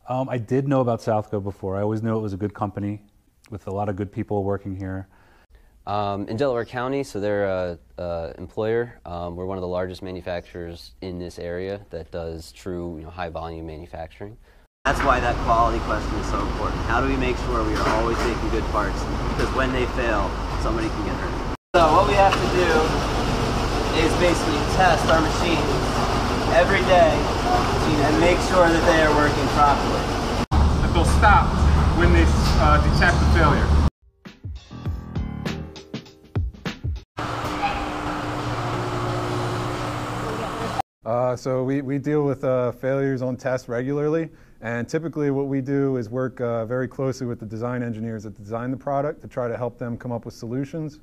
I did know about Southco before. I always knew it was a good company with a lot of good people working here. In Delaware County, so they're an employer. We're one of the largest manufacturers in this area that does true, high volume manufacturing. That's why that quality question is so important. How do we make sure we are always making good parts? Because when they fail, somebody can get hurt. So what we have to do is basically test our machines every day and make sure that they are working properly. That they'll stop when they detect the failure. So we deal with failures on tests regularly, and typically what we do is work very closely with the design engineers that design the product to try to help them come up with solutions.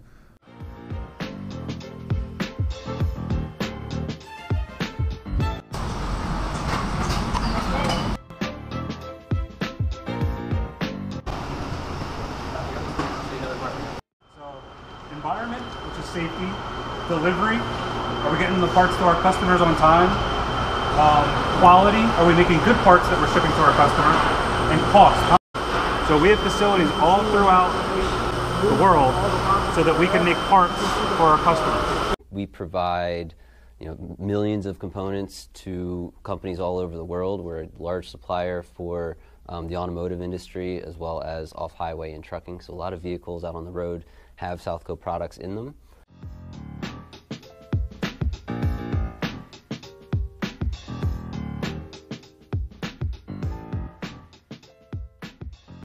So, environment, which is safety, delivery, are we getting the parts to our customers on time? Quality, are we making good parts that we're shipping to our customers? And cost. So we have facilities all throughout the world so that we can make parts for our customers. We provide millions of components to companies all over the world. We're a large supplier for the automotive industry as well as off-highway and trucking. So a lot of vehicles out on the road have Southco products in them.